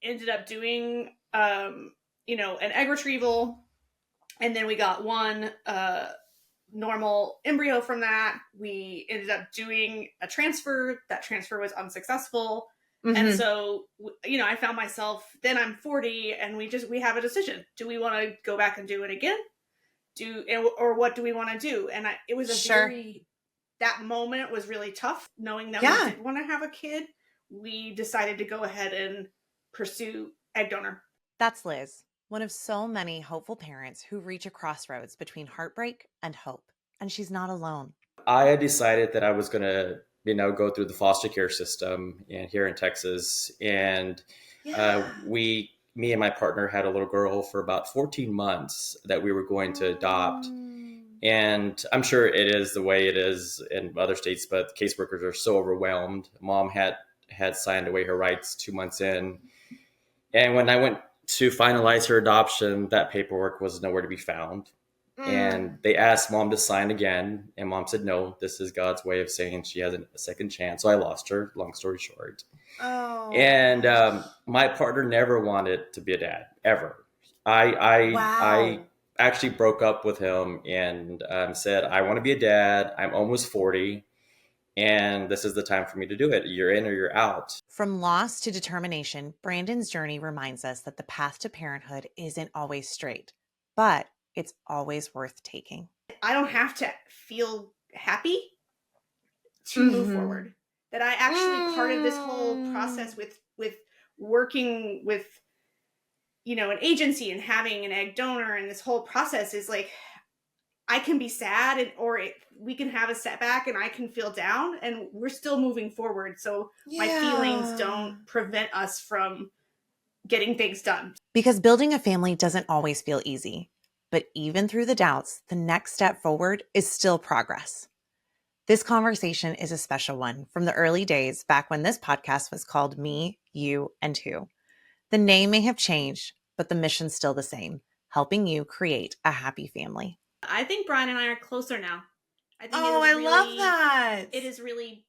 ended up doing, an egg retrieval, and then we got one normal embryo from that. We ended up doing a transfer. That transfer was unsuccessful. And so, I found myself, then I'm 40 and we have a decision. Do we want to go back and do it again? Or what do we want to do? And it was that moment was really tough, knowing that we did want to have a kid. We decided to go ahead and pursue egg donor. That's Liz, one of so many hopeful parents who reach a crossroads between heartbreak and hope. And she's not alone. I had decided that I was going to, go through the foster care system here in Texas. And me and my partner had a little girl for about 14 months that we were going to adopt. And I'm sure it is the way it is in other states, but caseworkers are so overwhelmed. Mom had signed away her rights 2 months in. And when I went to finalize her adoption, that paperwork was nowhere to be found. And they asked Mom to sign again. And Mom said, no, this is God's way of saying she has a second chance. So I lost her, long story short. Oh. And my partner never wanted to be a dad, ever. I actually broke up with him and said, I want to be a dad. I'm almost 40. And this is the time for me to do it. You're in or you're out. From loss to determination, Brandon's journey reminds us that the path to parenthood isn't always straight, but it's always worth taking. I don't have to feel happy to move forward. That I actually part of this whole process with working with, an agency and having an egg donor, and this whole process is like, I can be sad we can have a setback and I can feel down, and we're still moving forward. So my feelings don't prevent us from getting things done. Because building a family doesn't always feel easy. But even through the doubts, the next step forward is still progress. This conversation is a special one from the early days back when this podcast was called Me, You, and Who. The name may have changed, but the mission's still the same, helping you create a happy family. I think Brian and I are closer now. I love that. It is really,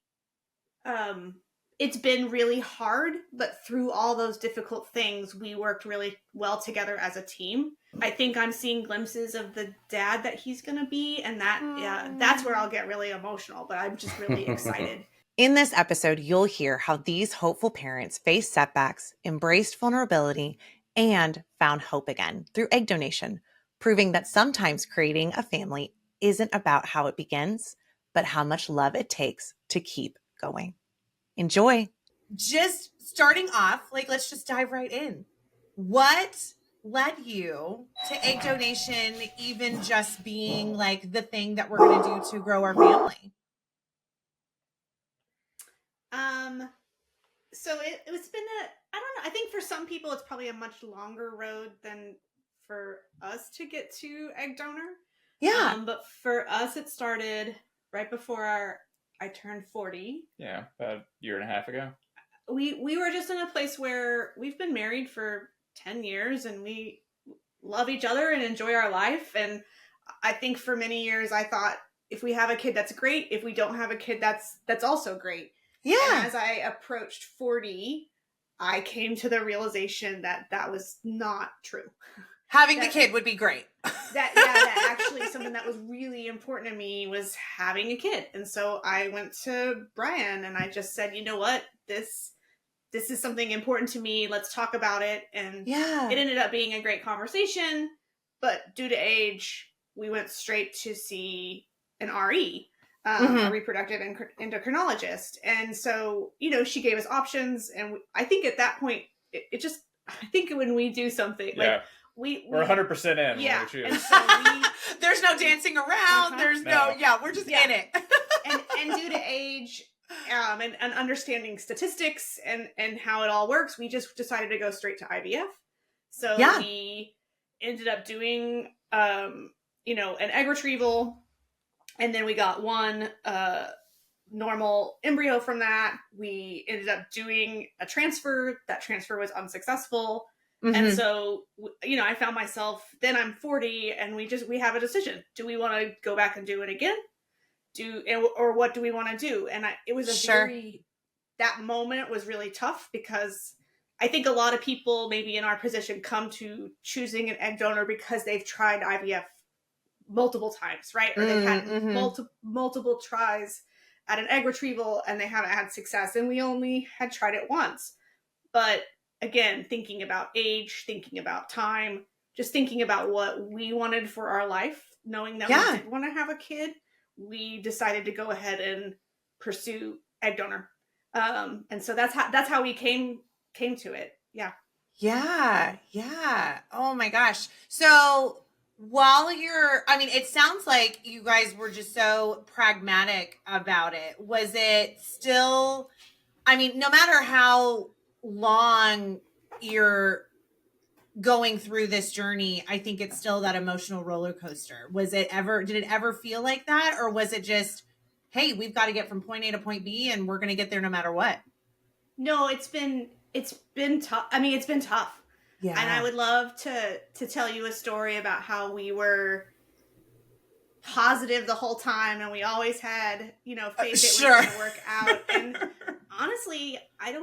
it's been really hard, but through all those difficult things, we worked really well together as a team. I think I'm seeing glimpses of the dad that he's going to be, and that's where I'll get really emotional, but I'm just really excited. In this episode, you'll hear how these hopeful parents faced setbacks, embraced vulnerability, and found hope again through egg donation, proving that sometimes creating a family isn't about how it begins, but how much love it takes to keep going. Enjoy. Just starting off, let's just dive right in. What led you to egg donation, even just being the thing that we're going to do to grow our family? So it's been I don't know. I think for some people it's probably a much longer road than for us to get to egg donor. Yeah. But for us, it started right before I turned 40. Yeah, about a year and a half ago. We were just in a place where we've been married for 10 years and we love each other and enjoy our life. And I think for many years I thought, if we have a kid, that's great. If we don't have a kid, that's also great. Yeah. And as I approached 40, I came to the realization that was not true. Having the kid would be great. that actually something that was really important to me was having a kid. And so I went to Brian and I just said, you know what, this is something important to me. Let's talk about it. And it ended up being a great conversation, but due to age, we went straight to see an RE, a reproductive endocrinologist. And so, she gave us options. And I think at that point, I think when we do something we're 100% in. Yeah. And so there's no dancing around. There's we're just in it. and due to age, and understanding statistics and how it all works, we just decided to go straight to IVF. So we ended up doing, an egg retrieval, and then we got one normal embryo from that. We ended up doing a transfer. That transfer was unsuccessful. And so, I found myself, then I'm 40 and we have a decision. Do we want to go back and do it again? Or what do we want to do? And it was that moment was really tough because I think a lot of people maybe in our position come to choosing an egg donor because they've tried IVF multiple times, right? Or they've had multiple tries at an egg retrieval and they haven't had success, and we only had tried it once. But again, thinking about age, thinking about time, just thinking about what we wanted for our life, knowing that we did want to have a kid, we decided to go ahead and pursue egg donor. And so that's how we came to it. Yeah. Yeah. Oh my gosh. So it sounds like you guys were just so pragmatic about it. Was it still, no matter how long you're going through this journey, I think it's still that emotional roller coaster. Did it ever feel like that? Or was it just, hey, we've got to get from point A to point B and we're going to get there no matter what? No, it's been tough. It's been tough. Yeah. And I would love to tell you a story about how we were positive the whole time and we always had, faith it was going to work out. And honestly, I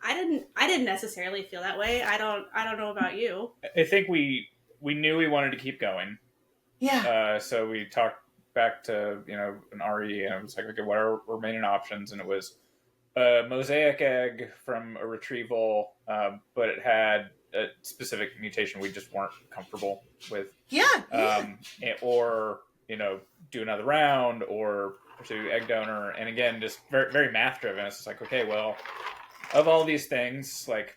didn't necessarily feel that way. I don't know about you. I think we knew we wanted to keep going. Yeah. So we talked back to, an RE, and it was like, okay, what are remaining options? And it was a mosaic egg from a retrieval, but it had a specific mutation we just weren't comfortable with. Yeah. Or, do another round or pursue egg donor. And again, just very, very math driven. It's just like, okay, well, of all these things, like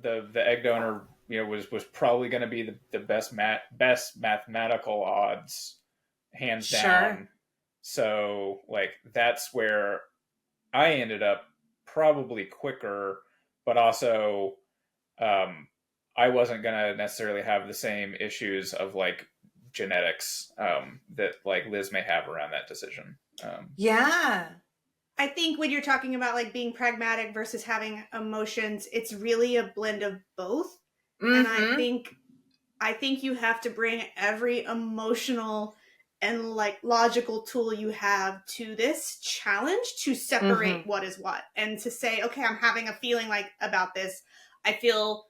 the egg donor, was probably going to be the best mathematical odds, hands down. So like, that's where I ended up probably quicker, but also, I wasn't going to necessarily have the same issues of like genetics, that like Liz may have around that decision. Yeah. I think when you're talking about like being pragmatic versus having emotions, it's really a blend of both. And I think you have to bring every emotional and like logical tool you have to this challenge to separate what is what, and to say, okay, I'm having a feeling like about this. I feel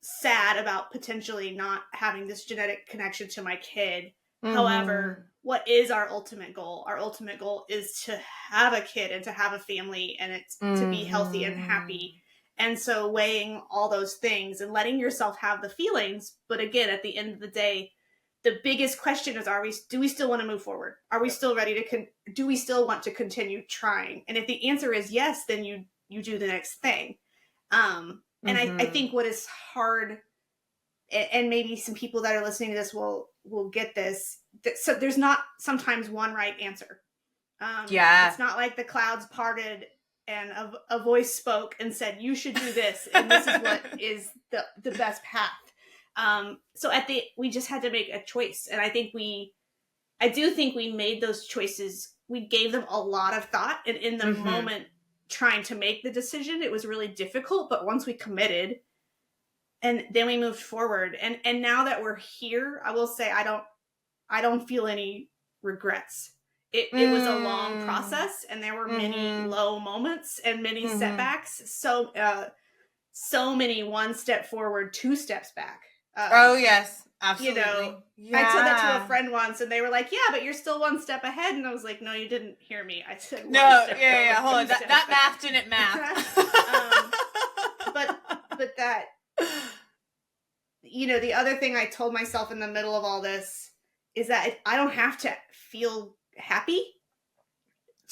sad about potentially not having this genetic connection to my kid. However, what is our ultimate goal? Our ultimate goal is to have a kid and to have a family, and it's to be healthy and happy. And so weighing all those things and letting yourself have the feelings. But again, at the end of the day, the biggest question is, do we still want to move forward? Are we still ready to, do we still want to continue trying? And if the answer is yes, then you do the next thing. And I think what is hard, and maybe some people that are listening to this will get this. So there's not sometimes one right answer. It's not like the clouds parted and a voice spoke and said, you should do this. And this is what is the best path. So we just had to make a choice. And I do think we made those choices. We gave them a lot of thought, and in the moment trying to make the decision, it was really difficult. But once we committed, and then we moved forward, and now that we're here, I will say I don't feel any regrets. It was a long process, and there were many low moments and many setbacks. So many one step forward, two steps back. Oh yes, absolutely. I said that to a friend once, and they were like, "Yeah, but you're still one step ahead." And I was like, "No, you didn't hear me. I said one step forward, hold on. That math didn't math." But that, the other thing I told myself in the middle of all this is that I don't have to feel happy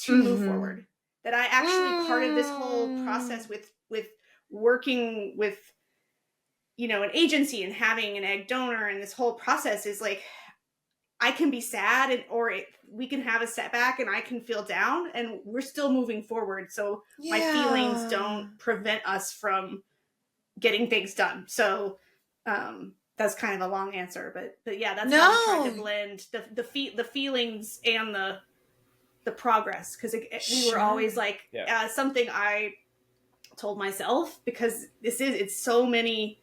to move forward. That I actually part of this whole process with working with an agency and having an egg donor, and this whole process is like, I can be sad we can have a setback and I can feel down, and we're still moving forward. So my feelings don't prevent us from getting things done. So that's kind of a long answer, but yeah, that's how I'm trying to blend the feelings and the progress, because we were always like something I told myself, because it's so many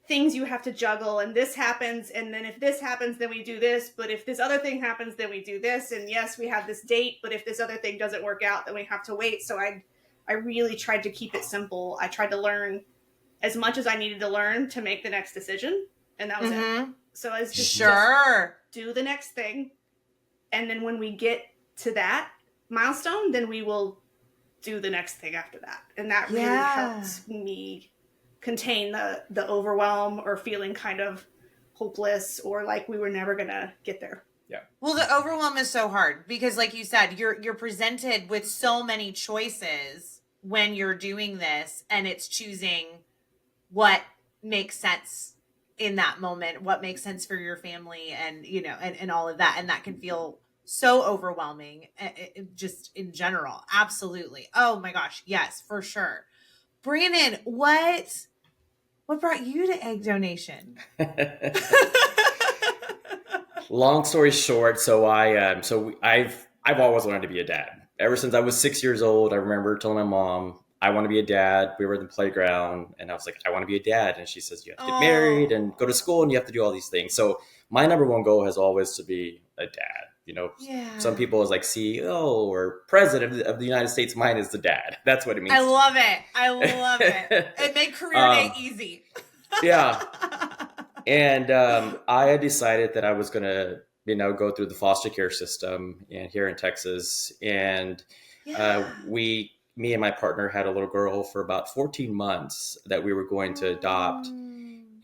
things you have to juggle, and this happens, and then if this happens, then we do this, but if this other thing happens, then we do this, and yes, we have this date, but if this other thing doesn't work out, then we have to wait. So I really tried to keep it simple. I tried to learn as much as I needed to learn to make the next decision. And that was it. So I was just do the next thing. And then when we get to that milestone, then we will do the next thing after that. And that really helped me contain the overwhelm or feeling kind of hopeless or like we were never going to get there. Yeah. Well, the overwhelm is so hard because like you said, you're presented with so many choices when you're doing this, and it's choosing what makes sense in that moment, what makes sense for your family, and you know, and all of that, and that can feel so overwhelming just in general. Absolutely. Oh my gosh, yes, for sure. Brandon, what brought you to egg donation? Long story short, I've always wanted to be a dad. Ever since I was 6 years old, I remember telling my mom, I want to be a dad. We were in the playground and I was like, I want to be a dad. And she says, you have to get married and go to school and you have to do all these things. So my number one goal has always to be a dad. You know, some people is like CEO or president of the United States. Mine is the dad. That's what it means. I love it. It made career day easy. Yeah. And I had decided that I was going to, go through the foster care system here in Texas. And me and my partner had a little girl for about 14 months that we were going to adopt.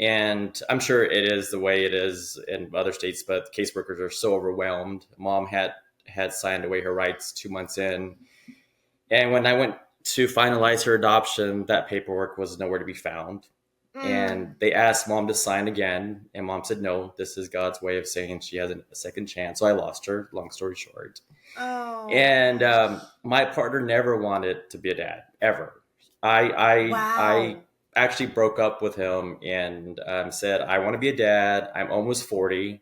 And I'm sure it is the way it is in other states, but caseworkers are so overwhelmed. Mom had signed away her rights 2 months in. And when I went to finalize her adoption, that paperwork was nowhere to be found. And they asked Mom to sign again. And Mom said, no, this is God's way of saying she has a second chance. So I lost her, long story short. And my partner never wanted to be a dad, ever. I actually broke up with him and said, I want to be a dad. I'm almost 40.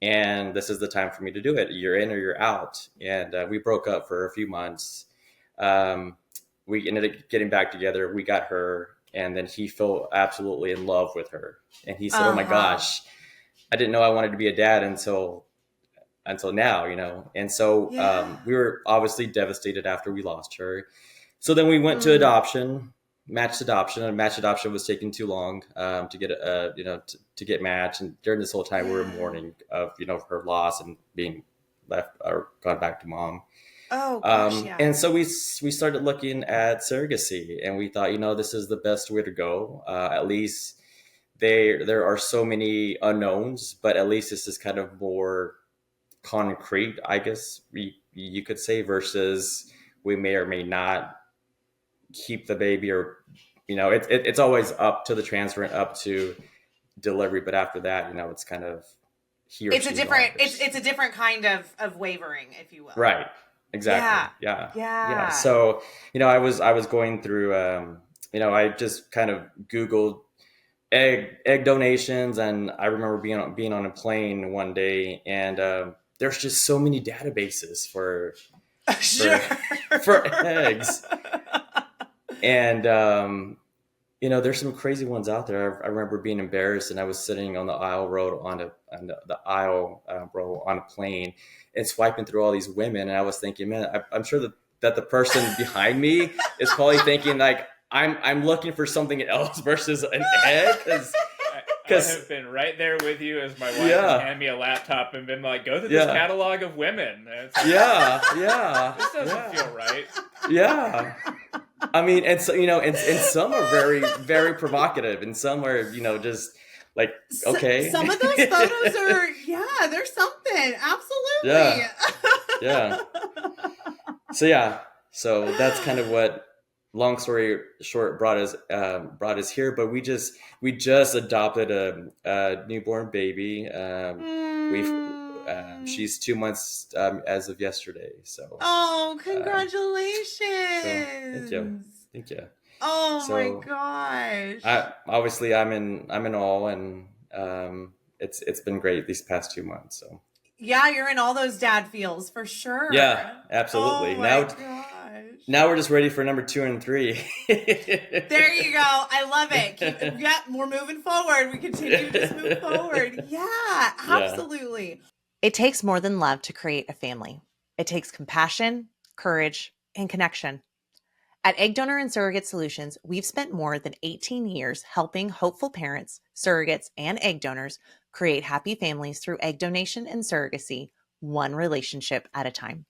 And this is the time for me to do it. You're in or you're out. And we broke up for a few months. We ended up getting back together. We got her. And then he fell absolutely in love with her. And he said, oh my gosh, I didn't know I wanted to be a dad until now, And so we were obviously devastated after we lost her. So then we went to adoption, matched adoption. And matched adoption was taking too long to get, to get matched. And during this whole time, we were mourning of, her loss and being left or gone back to Mom. Oh, gosh, And so we started looking at surrogacy, and we thought, this is the best way to go. At least there are so many unknowns, but at least this is kind of more concrete, I guess you could say, versus we may or may not keep the baby, or it's always up to the transferent, up to delivery, but after that, it's kind of here. It's a different kind of wavering, if you will. Right. Exactly. Yeah. So, I was going through, I just kind of Googled egg donations, and I remember being on a plane one day, and there's just so many databases for eggs, and there's some crazy ones out there. I remember being embarrassed, and I was sitting on the aisle row on a plane and swiping through all these women, and I was thinking, man, I'm sure that the person behind me is probably thinking like I'm looking for something else versus an egg, because I have been right there with you as my wife has handed me a laptop and been like, go through this catalog of women. And it's like, this doesn't feel right. Yeah. I mean, and so, and some are very, very provocative, and some are, just like, okay. Some of those photos are, there's something. Absolutely. Yeah. So that's kind of what, long story short, brought us here. But we just adopted a newborn baby. She's 2 months as of yesterday. So. Oh, congratulations! Thank you. Oh my gosh! Obviously, I'm in awe, and it's been great these past 2 months. So. Yeah, you're in all those dad feels for sure. Yeah, absolutely. Oh my gosh. Now we're just ready for number 2 and 3. There you go. I love it. We're moving forward. We continue to just move forward. Yeah, absolutely. It takes more than love to create a family. It takes compassion, courage, and connection. At Egg Donor and Surrogate Solutions, we've spent more than 18 years helping hopeful parents, surrogates, and egg donors create happy families through egg donation and surrogacy, one relationship at a time.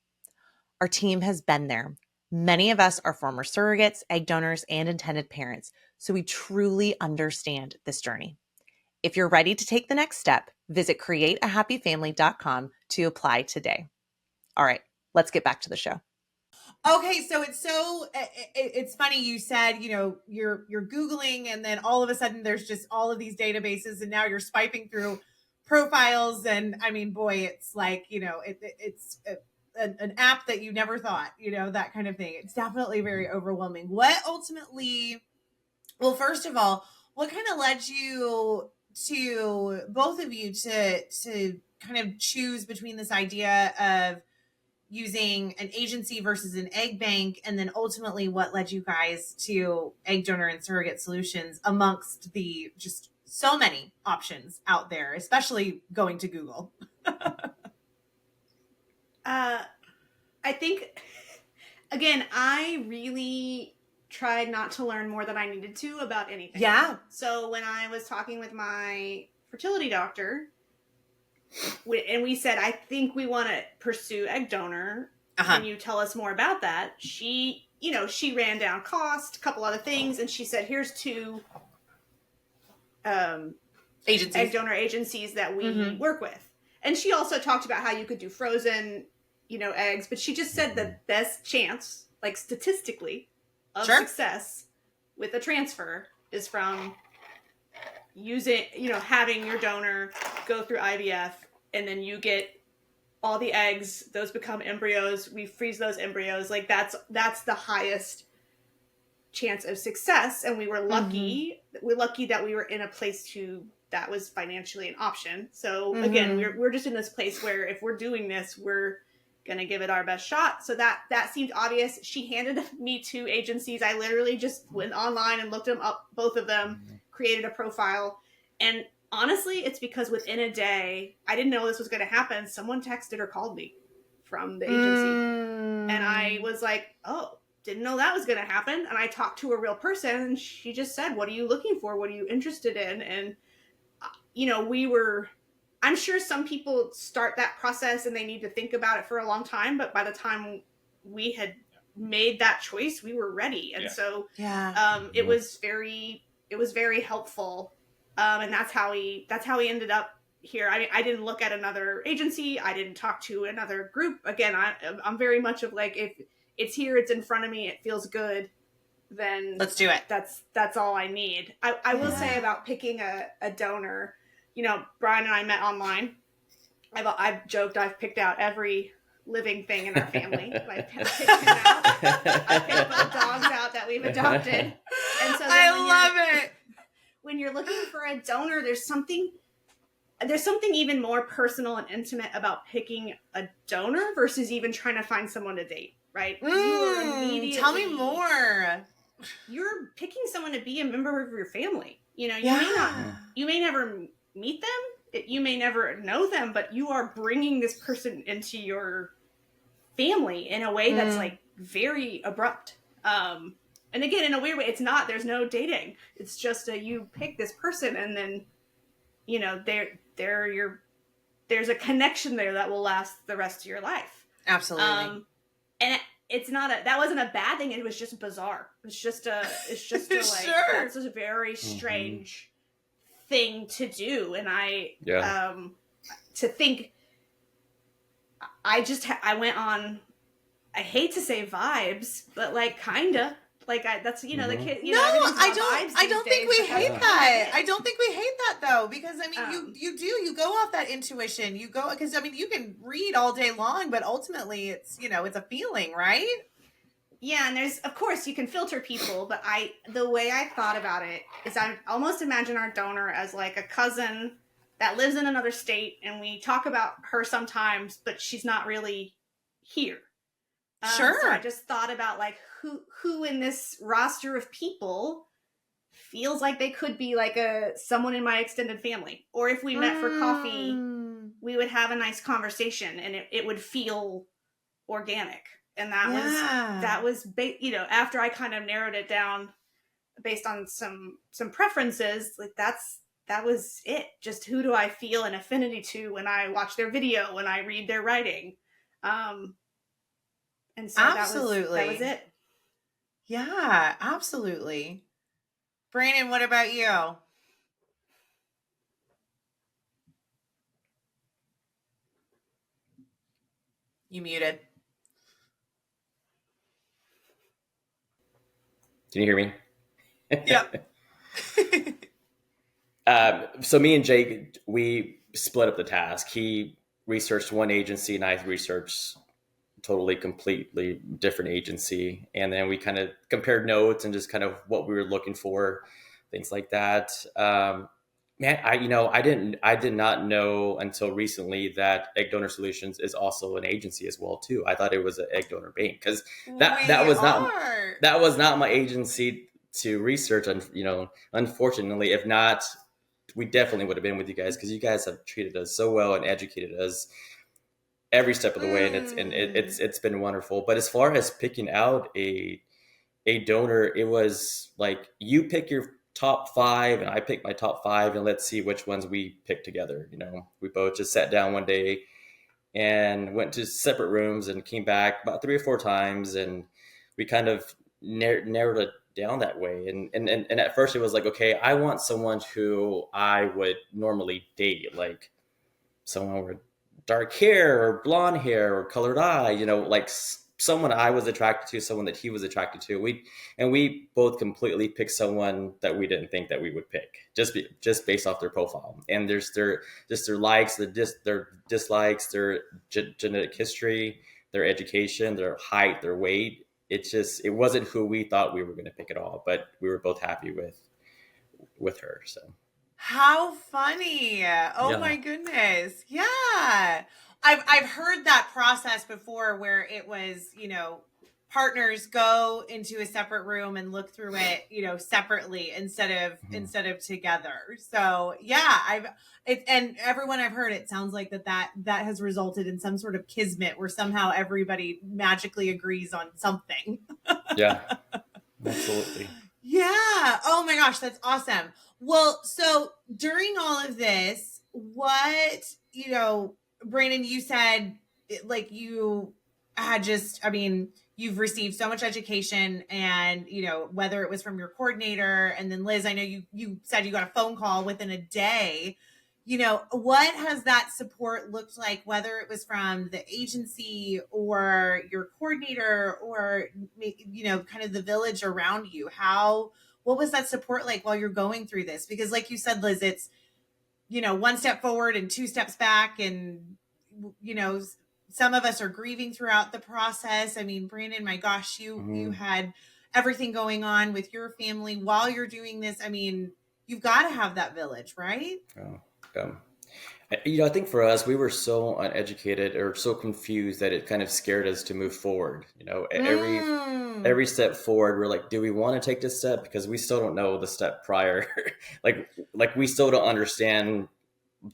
Our team has been there. Many of us are former surrogates, egg donors, and intended parents, so we truly understand this journey. If you're ready to take the next step, visit createahappyfamily.com to apply today. All right, let's get back to the show. Okay, so it's funny you said, you're Googling and then all of a sudden there's just all of these databases and now you're swiping through profiles, and I mean, boy, it's like, it's an app that you never thought, that kind of thing. It's definitely very overwhelming. What ultimately, well, first of all, what kind of led you to, both of you, to kind of choose between this idea of using an agency versus an egg bank, and then ultimately what led you guys to Egg Donor and Surrogate Solutions amongst the just so many options out there, especially going to Google? I think, again, I really tried not to learn more than I needed to about anything. Yeah. So when I was talking with my fertility doctor, and we said, I think we want to pursue egg donor. Can you tell us more about that? She ran down cost, a couple other things, and she said, here's two agencies, egg donor agencies that we work with. And she also talked about how you could do frozen, eggs, but she just said the best chance, like statistically, of success with a transfer is from using, having your donor go through IVF, and then you get all the eggs, those become embryos, we freeze those embryos. Like that's the highest chance of success. And we were lucky. We're lucky that we were in a place that was financially an option. So again, we're just in this place where if we're doing this, we're going to give it our best shot. So that seemed obvious. She handed me two agencies. I literally just went online and looked them up, both of them, created a profile. And honestly, it's because within a day, I didn't know this was going to happen. Someone texted or called me from the agency. And I was like, oh, didn't know that was going to happen. And I talked to a real person, and she just said, what are you looking for? What are you interested in? And, I'm sure some people start that process and they need to think about it for a long time. But by the time we had made that choice, we were ready. And so it was very helpful. And that's how we ended up here. I mean, I didn't look at another agency. I didn't talk to another group. Again, I'm very much of like, if it's here, it's in front of me, it feels good, then let's do it. That's all I need. I will say about picking a donor, Brian and I met online. I've joked I've picked out every living thing in our family. I've picked him out. I picked the dogs out that we've adopted. And so I love it. When you're looking for a donor, there's something even more personal and intimate about picking a donor versus even trying to find someone to date, right? Tell me more. You're picking someone to be a member of your family. You may never meet them, you may never know them, but you are bringing this person into your family in a way that's like very abrupt. And again, in a weird way, there's no dating. It's just you pick this person, and then, there's a connection there that will last the rest of your life. Absolutely. And that wasn't a bad thing. It was just bizarre. It's just a like, Sure. This is a very strange thing to do. And to think, I went on, I hate to say vibes, but like kinda like that's the kid. No, I don't think we hate that. I don't think we hate that though, because I mean, you go off that intuition. You go, because I mean, you can read all day long, but ultimately, it's it's a feeling, right? Yeah, and there's, of course, you can filter people, but the way I thought about it is I almost imagine our donor as like a cousin that lives in another state, and we talk about her sometimes, but she's not really here. Sure. So I just thought about like who in this roster of people feels like they could be like someone in my extended family, or if we met for coffee, we would have a nice conversation and it would feel organic. And that was after I kind of narrowed it down based on some preferences, like that was it. Just who do I feel an affinity to when I watch their video, when I read their writing. And so Absolutely. that was it. Yeah, absolutely. Brandon, what about you? You muted. Can you hear me? Yep. So me and Jake, we split up the task. He researched one agency and I researched completely different agency. And then we kind of compared notes and just kind of what we were looking for, things like that. Man, I did not know until recently that Egg Donor Solutions is also an agency as well too. I thought it was an egg donor bank because that was not my agency to research. Unfortunately, if not, we definitely would have been with you guys because you guys have treated us so well and educated us every step of the way, and it's been wonderful. But as far as picking out a donor, it was like you pick your top 5 and I pick my top 5 and let's see which ones we pick together. We both just sat down one day and went to separate rooms and came back about 3 or 4 times, and we kind of narrowed it down that way. And at first it was like, okay, I want someone who I would normally date, like someone with dark hair or blonde hair or colored eye, like someone I was attracted to, someone that he was attracted to. We both completely picked someone that we didn't think that we would pick, just based off their profile. And there's their likes, their dislikes, their genetic history, their education, their height, their weight. It wasn't who we thought we were going to pick at all, but we were both happy with her. So. How funny. Oh Yeah. my goodness. Yeah. I've heard that process before where it was, partners go into a separate room and look through it, separately instead of together. So yeah, and everyone I've heard, it sounds like that has resulted in some sort of kismet where somehow everybody magically agrees on something. Yeah, absolutely. Yeah. Oh my gosh, that's awesome. Well, so during all of this, what, Brandon, you said like you had you've received so much education and, whether it was from your coordinator, and then Liz, I know you said you got a phone call within a day. What has that support looked like, whether it was from the agency or your coordinator or, kind of the village around you? What was that support like while you're going through this? Because like you said, Liz, it's, 1 step forward and 2 steps back. And, some of us are grieving throughout the process. I mean, Brandon, my gosh, you had everything going on with your family while you're doing this. I mean, you've got to have that village, right? Oh, I think for us, we were so uneducated or so confused that it kind of scared us to move forward. Every step forward, we're like, do we want to take this step? Because we still don't know the step prior. like we still don't understand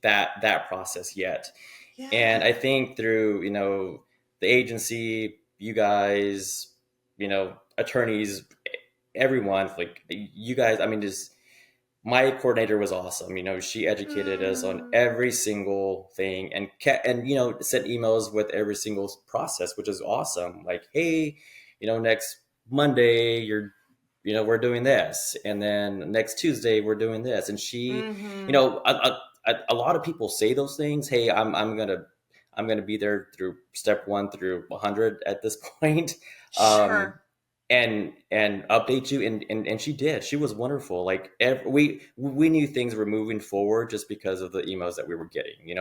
that process yet. Yeah. And I think through, the agency, you guys, attorneys, everyone, like you guys, just my coordinator was awesome. She educated us on every single thing and sent emails with every single process, which is awesome. Like, hey, next Monday we're doing this, and then next Tuesday we're doing this. And she, a lot of people say those things. Hey, I'm gonna be there through step 1 through 100 at this point. Sure. And update you, and she did. She was wonderful. Like we knew things were moving forward just because of the emails that we were getting.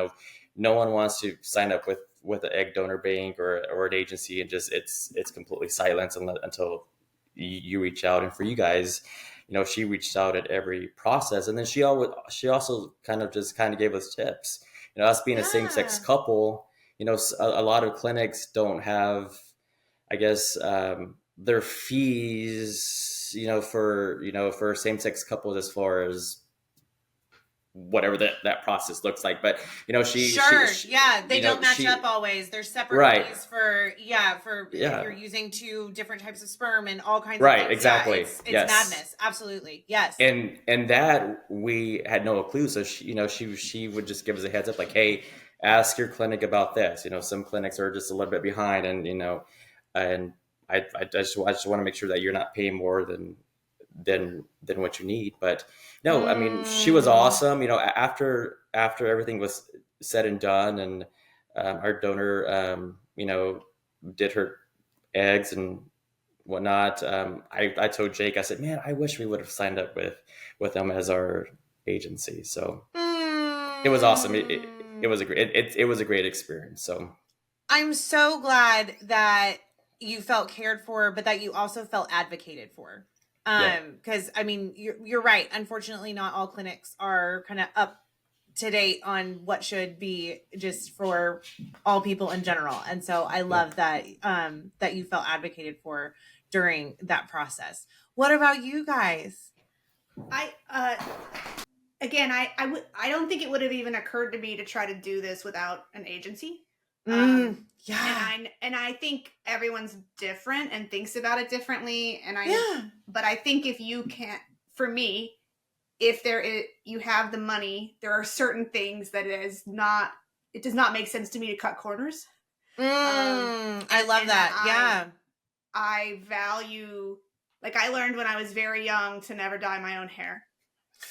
No one wants to sign up with an egg donor bank or an agency and just it's completely silence until you reach out. And for you guys, she reached out at every process, and then she also kind of gave us tips. Us being a same-sex couple, a lot of clinics don't have, I guess, their fees, for same-sex couples, as far as whatever that process looks like. But she they you know, don't match she- up always. There's separate Right. ways for if Yeah. you're using 2 different types of sperm and all kinds of Right, things. exactly. Yeah, it's Yes. madness. Absolutely. Yes. And that we had no clue. So she would just give us a heads up, like, hey, ask your clinic about this. Some clinics are just a little bit behind, and and I just want to make sure that you're not paying more than what you need. But no, I mean, she was awesome. After everything was said and done, and our donor, did her eggs and whatnot. I told Jake, I said, man, I wish we would have signed up with them as our agency. So it was awesome. It was a great, it was a great experience. So I'm so glad that you felt cared for, but that you also felt advocated for. Because I mean, you're right. Unfortunately, not all clinics are kind of up to date on what should be just for all people in general. And so I love that that you felt advocated for during that process. What about you guys? I don't think it would have even occurred to me to try to do this without an agency. Yeah. And I think everyone's different and thinks about it differently. Yeah. But I think if you can't, for me, if you have the money, there are certain things that it does not make sense to me to cut corners. I love that. Yeah. I value, like I learned when I was very young to never dye my own hair.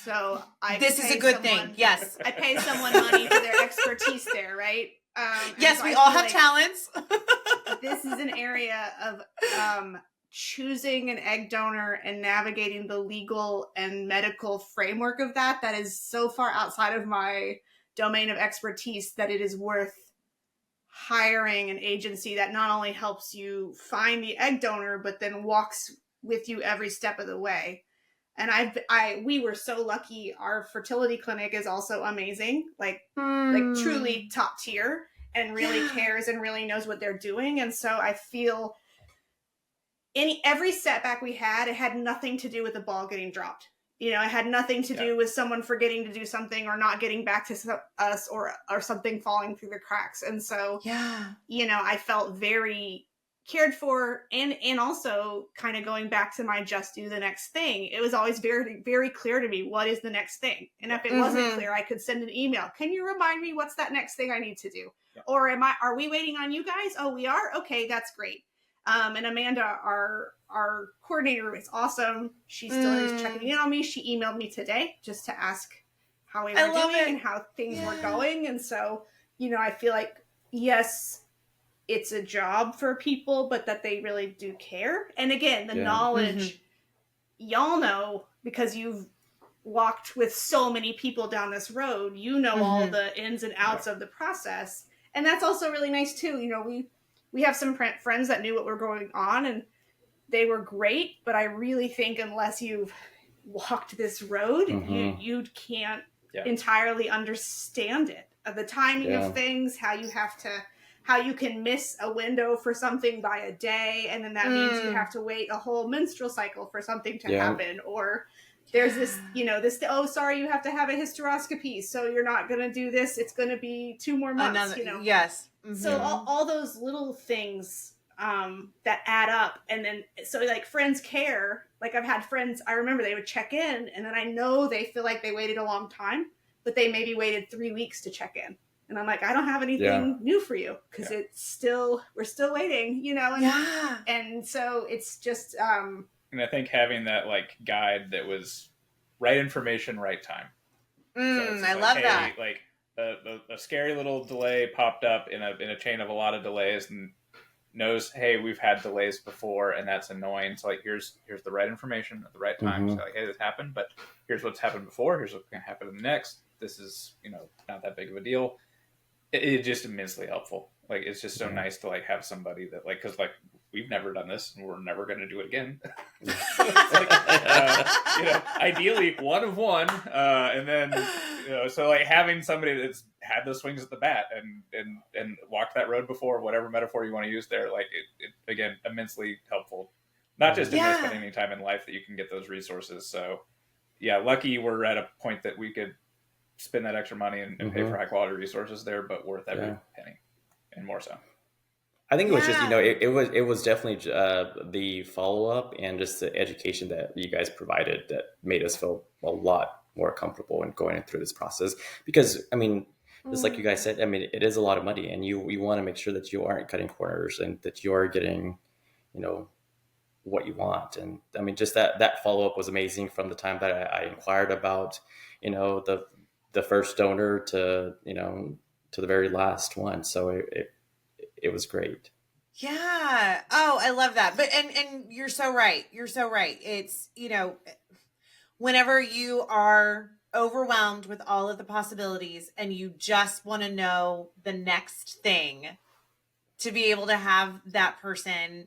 So this is a good thing. Yes. I pay someone money for their expertise there, right? Yes, so we I all feel have like talents. this is an area of choosing an egg donor and navigating the legal and medical framework of that is so far outside of my domain of expertise that it is worth hiring an agency that not only helps you find the egg donor, but then walks with you every step of the way. And we were so lucky. Our fertility clinic is also amazing, like truly top tier, and really cares and really knows what they're doing. And so I feel every setback we had, it had nothing to do with the ball getting dropped. It had nothing to do with someone forgetting to do something or not getting back to us or something falling through the cracks. And so, I felt very cared for, and also kind of going back to my just do the next thing. It was always very, very clear to me, what is the next thing? And if it wasn't clear, I could send an email. Can you remind me what's that next thing I need to do? Yeah. Or are we waiting on you guys? Oh, we are? Okay, that's great. And Amanda, our coordinator, is awesome. She still is checking in on me. She emailed me today just to ask how we were doing and how things were going. And so, I feel like, yes, it's a job for people, but that they really do care. And again, the knowledge, y'all know, because you've walked with so many people down this road, all the ins and outs of the process. And that's also really nice too. We have some friends that knew what were going on, and they were great. But I really think unless you've walked this road, you can't entirely understand it. The timing of things, how you can miss a window for something by a day, and then that means you have to wait a whole menstrual cycle for something to happen. Or there's this, oh, sorry, you have to have a hysteroscopy, so you're not going to do this. It's going to be 2 more months, Yes. So all those little things that add up. And then, so like friends care. Like I've had friends, I remember they would check in, and then I know they feel like they waited a long time, but they maybe waited 3 weeks to check in. And I'm like, I don't have anything new for you, because we're still waiting, And so it's just, and I think having that like guide that was right information, right time. So I love that. Like a scary little delay popped up in a chain of a lot of delays, and knows, hey, we've had delays before, and that's annoying. So like, here's the right information at the right time. So like, hey, this happened, but here's what's happened before. Here's what's going to happen next. This is not that big of a deal. It's just immensely helpful. Like, it's just so nice to like have somebody that like, because like we've never done this and we're never going to do it again. So it's like, ideally one of one, and then so like having somebody that's had those swings at the bat and walked that road before, whatever metaphor you want to use there, like it again, immensely helpful. Not just in spending any time in life that you can get those resources. So yeah, lucky we're at a point that we could spend that extra money and pay for high quality resources there, but worth every penny and more so. I think it was just, it was definitely the follow up and just the education that you guys provided that made us feel a lot more comfortable in going through this process. Because, I mean, just like you guys said, I mean, it is a lot of money, and you want to make sure that you aren't cutting corners and that you are getting, what you want. And I mean, just that follow up was amazing from the time that I inquired about, the first donor to the very last one. So it was great. Yeah. Oh, I love that. But and you're so right. You're so right. It's, whenever you are overwhelmed with all of the possibilities and you just want to know the next thing, to be able to have that person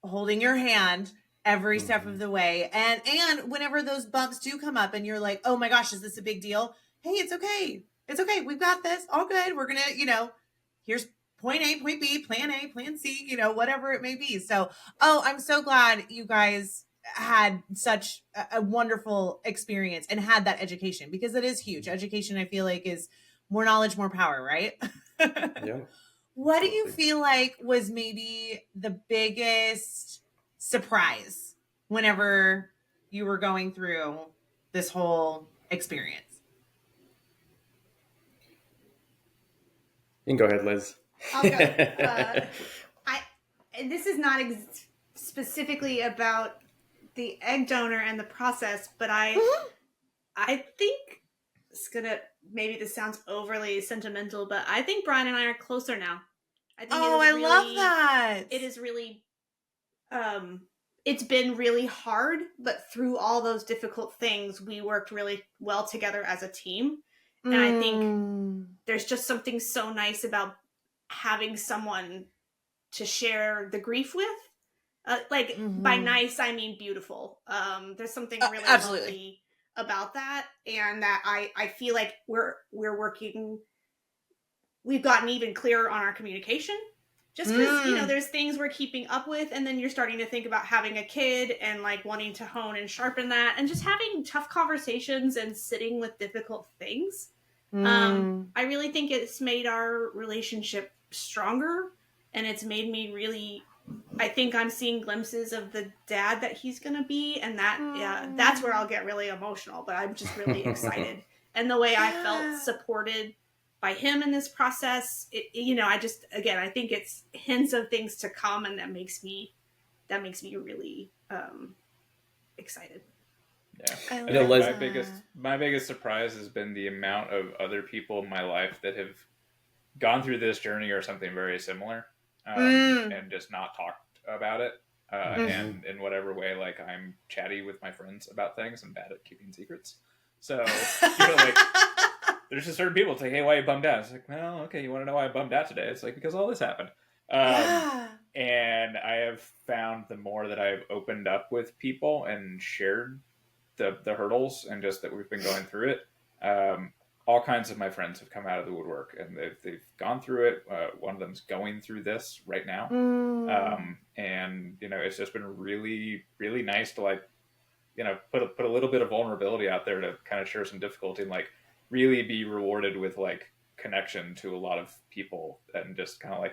holding your hand every step of the way. And whenever those bumps do come up and you're like, oh my gosh, is this a big deal? Hey, it's okay. It's okay. We've got this. All good. We're going to, here's point A, point B, plan A, plan C, whatever it may be. So, I'm so glad you guys had such a wonderful experience and had that education, because it is huge. Education, I feel like, is more knowledge, more power, right? Yeah. What do you feel like was maybe the biggest surprise whenever you were going through this whole experience? You can go ahead, Liz. I'll go. This is not specifically about the egg donor and the process, but I think maybe this sounds overly sentimental, but I think Brian and I are closer now. I think I love that. It is really, it's been really hard, but through all those difficult things, we worked really well together as a team. And I think there's just something so nice about having someone to share the grief with. By nice, I mean beautiful. There's something really lovely about that. And that I feel like we're working, we've gotten even clearer on our communication. Just because, there's things we're keeping up with, and then you're starting to think about having a kid and like wanting to hone and sharpen that, and just having tough conversations and sitting with difficult things. I really think it's made our relationship stronger, and it's made me really, I think I'm seeing glimpses of the dad that he's going to be, and that's where I'll get really emotional, but I'm just really excited. And the way I felt supported by him in this process, I think it's hints of things to come, and that makes me really excited. Yeah, my biggest surprise has been the amount of other people in my life that have gone through this journey or something very similar, and just not talked about it, and in whatever way, like, I'm chatty with my friends about things and bad at keeping secrets. So there's just certain people. It's like, hey, why are you bummed out? It's like, well, okay, you want to know why I bummed out today? It's like, because all this happened. And I have found the more that I've opened up with people and shared the hurdles and just that we've been going through it, all kinds of my friends have come out of the woodwork, and they've gone through it. One of them's going through this right now. And it's just been really, really nice to put a little bit of vulnerability out there to kind of share some difficulty and really be rewarded with connection to a lot of people, and just kind of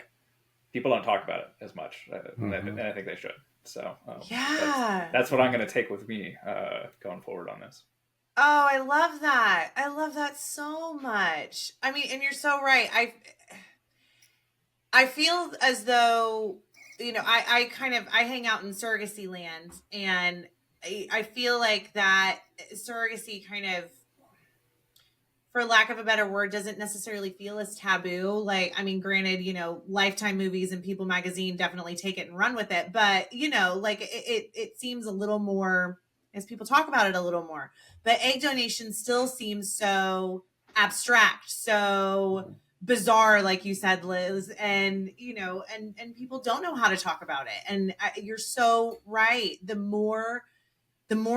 people don't talk about it as much, and I think they should. So that's what I'm going to take with me going forward on this. Oh, I love that. I love that so much. I mean, and you're so right. I feel as though, I hang out in surrogacy land, and I feel like that surrogacy kind of, for lack of a better word, doesn't necessarily feel as taboo. Granted, Lifetime movies and People magazine definitely take it and run with it, but it seems a little more, as people talk about it a little more, but egg donation still seems so abstract, so bizarre, like you said, Liz, and and people don't know how to talk about it. And you're so right. The more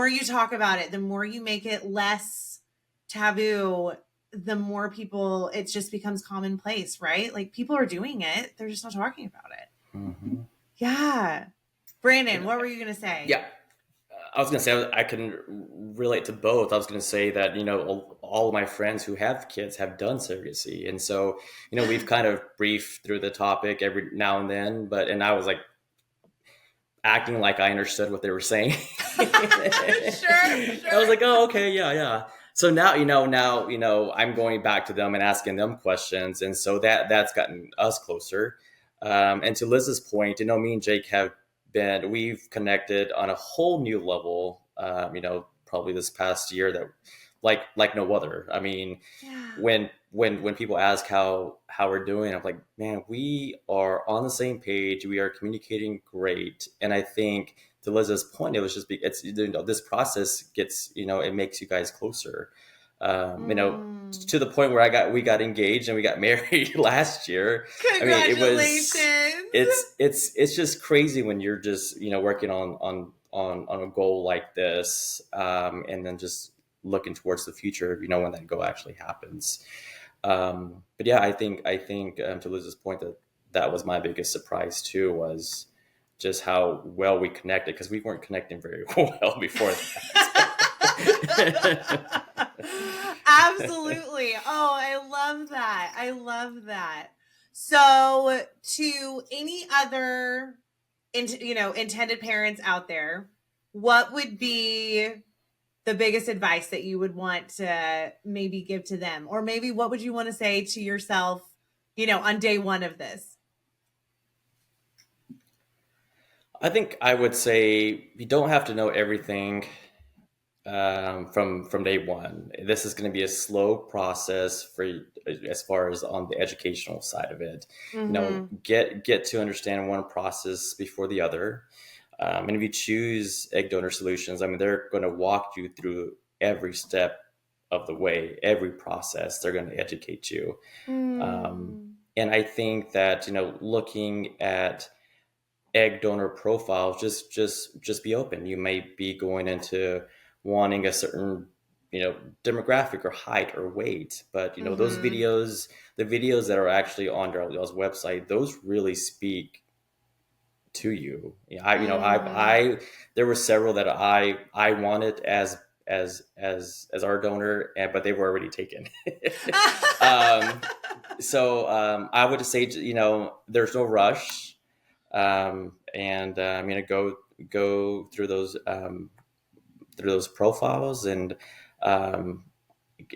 you talk about it, the more you make it less taboo, the more people, it just becomes commonplace, right? Like, people are doing it, they're just not talking about it. Yeah. Brandon, what were you gonna say? Yeah, I was going to say I can relate to both. I was going to say that, all of my friends who have kids have done surrogacy. And so, we've kind of briefed through the topic every now and then, and I was like acting like I understood what they were saying. Sure. I was like, oh, okay. Yeah. Yeah. So now, I'm going back to them and asking them questions. And so that's gotten us closer. And to Liz's point, me and Jake we've connected on a whole new level, probably this past year that like no other. I mean, Yeah. when people ask how we're doing, I'm like, man, we are on the same page. We are communicating great. And I think to Liz's point, it was just, this process gets, it makes you guys closer. To the point where we got engaged and we got married last year. Congratulations. It's just crazy when you're just, working on a goal like this, and then just looking towards the future, when that goal actually happens. But yeah, I think to Liz's point, that was my biggest surprise too, was just how well we connected, because we weren't connecting very well before that. Absolutely. Oh, I love that. So to any other, intended parents out there, what would be the biggest advice that you would want to maybe give to them? Or maybe what would you want to say to yourself, on day one of this? I think I would say you don't have to know everything from day one. This is going to be a slow process for as far as on the educational side of it. Mm-hmm. Get to understand one process before the other. And if you choose Egg Donor Solutions, I mean, they're going to walk you through every step of the way, every process. They're going to educate you. And I think that, looking at egg donor profiles, just be open. You may be going into wanting a certain, demographic or height or weight, but, those videos, the videos that are actually on y'all's website, those really speak to you. I there were several that I wanted as our donor, but they were already taken. So I would just say, there's no rush, and I'm gonna go through those profiles, and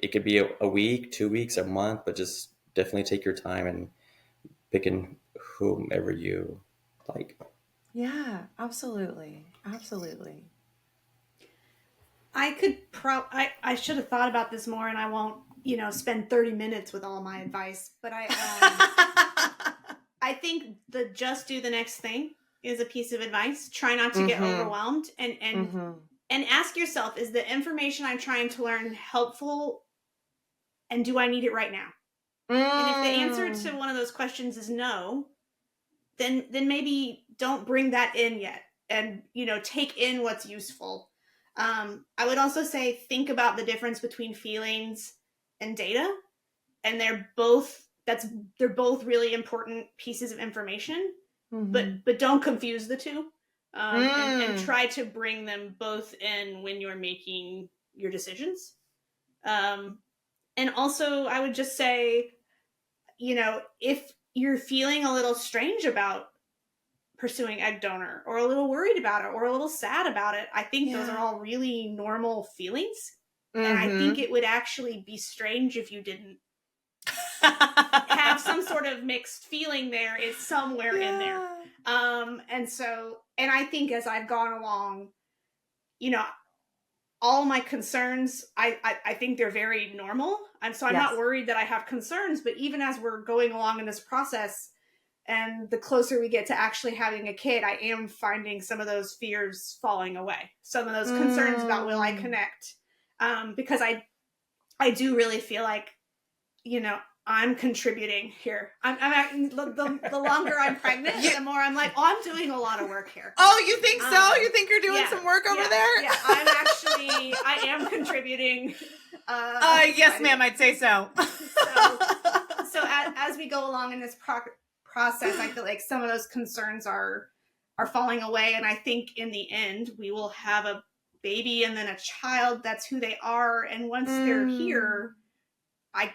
it could be a week, 2 weeks, a month, but just definitely take your time and picking whomever you like. Yeah, absolutely. I should have thought about this more, and I won't, spend 30 minutes with all my advice, but I think the just do the next thing is a piece of advice. Try not to get overwhelmed, and ask yourself, is the information I'm trying to learn helpful, and do I need it right now? And if the answer to one of those questions is no, then maybe don't bring that in yet, and take in what's useful. I would also say, think about the difference between feelings and data, and they're both really important pieces of information, but don't confuse the two, and try to bring them both in when you're making your decisions. And also, I would just say, if you're feeling a little strange about pursuing egg donor, or a little worried about it, or a little sad about it, I think those are all really normal feelings. And I think it would actually be strange if you didn't have some sort of mixed feeling there. It's somewhere in there. And I think as I've gone along, all my concerns, I think they're very normal. And so I'm not worried that I have concerns, but even as we're going along in this process, and the closer we get to actually having a kid, I am finding some of those fears falling away. Some of those concerns about, will I connect? Because I do really feel like, I'm contributing here. The longer I'm pregnant, the more I'm like, I'm doing a lot of work here. Oh, you think so? You think you're doing some work over there? Yeah, I am contributing. Yes, ma'am, I'd say so. So as we go along in this process, I feel like some of those concerns are falling away, and I think in the end we will have baby and then a child, that's who they are. And once they're here, I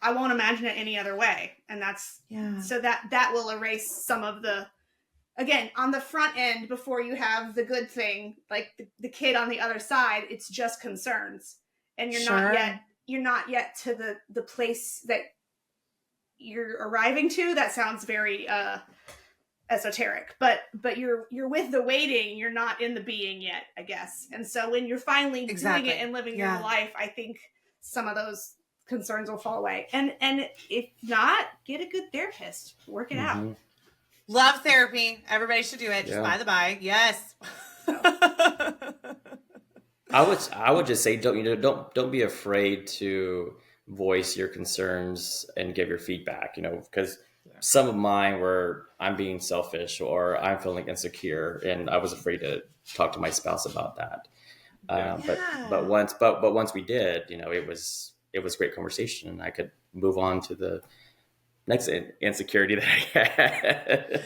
won't imagine it any other way. And that's, so that will erase some of the, again, on the front end, before you have the good thing, like the kid on the other side, it's just concerns. And you're not yet to the place that you're arriving to. That sounds very esoteric, but you're with the waiting, you're not in the being yet, I guess. And so when you're finally doing it and living your life, I think some of those concerns will fall away. And if not, get a good therapist, work it out. Love therapy. Everybody should do it. Just by the by. Yes. I would just say don't be afraid to voice your concerns and give your feedback, because some of mine were I'm being selfish or I'm feeling insecure, and I was afraid to talk to my spouse about that. But once we did, it was great conversation, and I could move on to the next insecurity that I had.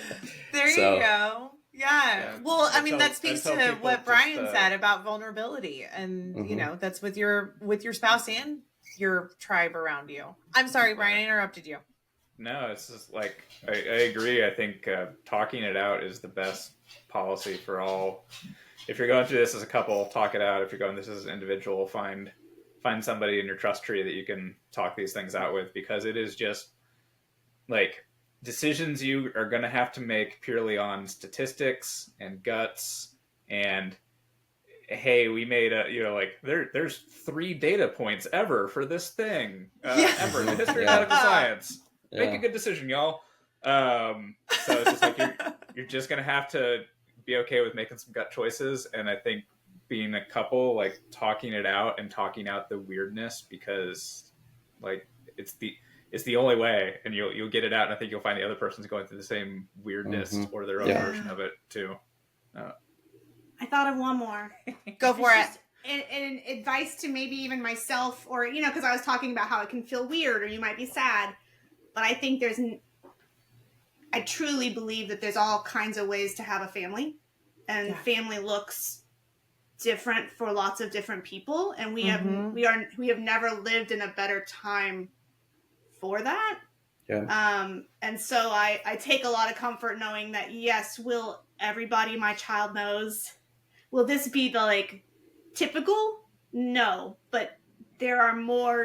There you go. Yeah. Well, I mean, that speaks to what Brian said about vulnerability, and that's with your spouse and your tribe around you. I'm sorry, Brian, I interrupted you. No, it's just like I agree. I think talking it out is the best policy for all. If you're going through this as a couple, talk it out. If you're going this as an individual, find somebody in your trust tree that you can talk these things out with, because it is just like decisions you are going to have to make purely on statistics and guts and hey, we made there's 3 data points ever for this thing ever in the history of medical science. Make a good decision, y'all. So it's just like you're just going to have to be okay with making some gut choices. And I think being a couple, like talking it out and talking out the weirdness, because like it's the only way, and you'll get it out. And I think you'll find the other person's going through the same weirdness or their own version of it too. I thought of one more. Go for it. And advice to maybe even myself, or, because I was talking about how it can feel weird or you might be sad. But I think I truly believe that there's all kinds of ways to have a family, and family looks different for lots of different people. And we have never lived in a better time for that. Yeah. And so I take a lot of comfort knowing that, yes, will everybody my child knows, will this be the typical? No, but there are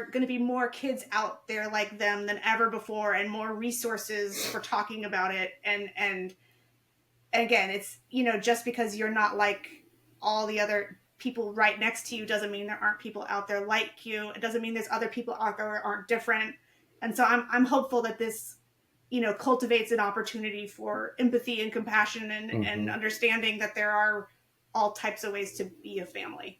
going to be more kids out there like them than ever before, and more resources for talking about it. And again, it's, just because you're not like all the other people right next to you doesn't mean there aren't people out there like you. It doesn't mean there's other people out there that aren't different. And so I'm hopeful that this, cultivates an opportunity for empathy and compassion and understanding that there are all types of ways to be a family.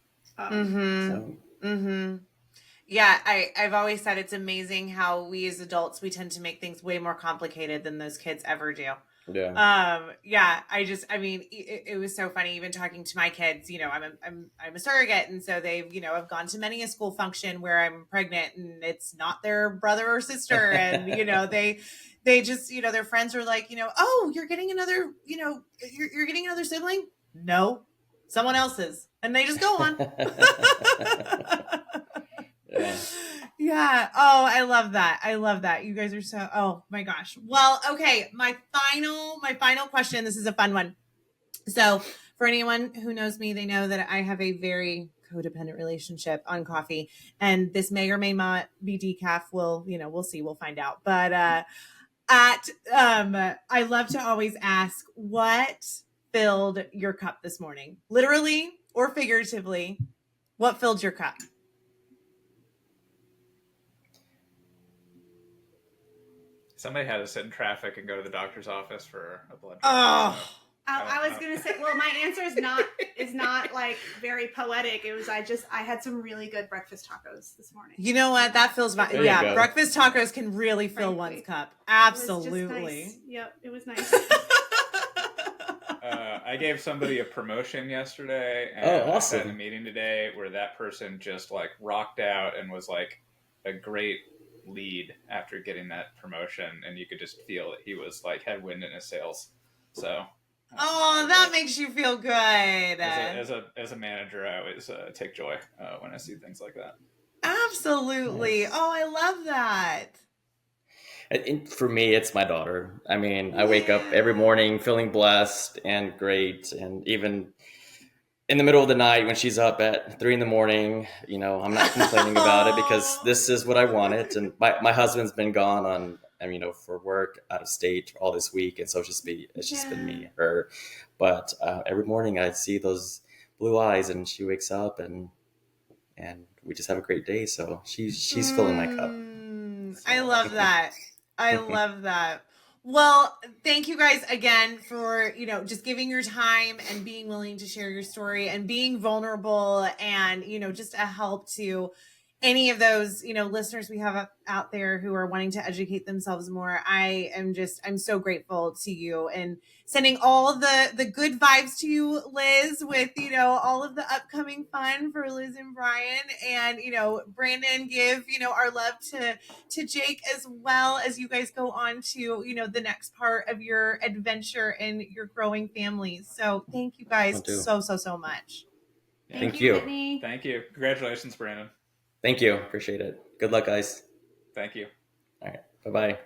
Yeah, I've always said it's amazing how we as adults, we tend to make things way more complicated than those kids ever do. Yeah. It was so funny, even talking to my kids, I'm a surrogate. And so they've, I've gone to many a school function where I'm pregnant and it's not their brother or sister. And, they just, their friends are like, oh, you're getting another, you're getting another sibling. No, someone else's. And they just go on. Yeah. Oh, I love that. You guys are so, oh my gosh. Well, okay. My final question. This is a fun one. So for anyone who knows me, they know that I have a very codependent relationship on coffee, and this may or may not be decaf. We'll see. We'll find out. But, I love to always ask, what filled your cup this morning? Literally or figuratively, what filled your cup? Somebody had to sit in traffic and go to the doctor's office for a blood draw. Oh, I was gonna say. Well, my answer is not like very poetic. It was I had some really good breakfast tacos this morning. You know what? That fills my breakfast tacos can really fill one's cup. Absolutely. Nice. Yep, it was nice. I gave somebody a promotion yesterday, and awesome. I had a meeting today where that person just rocked out and was a great lead after getting that promotion, and you could just feel that he was had wind in his sails. So Oh, that makes you feel good. As a manager, I always take joy when I see things like that. Absolutely. Yes. Oh, I love that. And for me, it's my daughter. I mean, I wake up every morning feeling blessed and great. And even in the middle of the night when she's up at 3 a.m, I'm not complaining about it because this is what I wanted. And my husband's been gone for work out of state all this week. And so it's just been me and her. But every morning I see those blue eyes and she wakes up and we just have a great day. So she's filling my cup. I love that. I love that. Well, thank you guys again for, just giving your time and being willing to share your story and being vulnerable and, just a help to any of those, listeners we have out there who are wanting to educate themselves more. I'm so grateful to you and sending all the good vibes to you, Liz, with, all of the upcoming fun for Liz and Brian, and, Brandon, give, our love to Jake as well as you guys go on to, the next part of your adventure and your growing families. So thank you guys so much. Yeah. Thank you. Whitney. Thank you. Congratulations, Brandon. Thank you. Appreciate it. Good luck, guys. Thank you. All right. Bye-bye.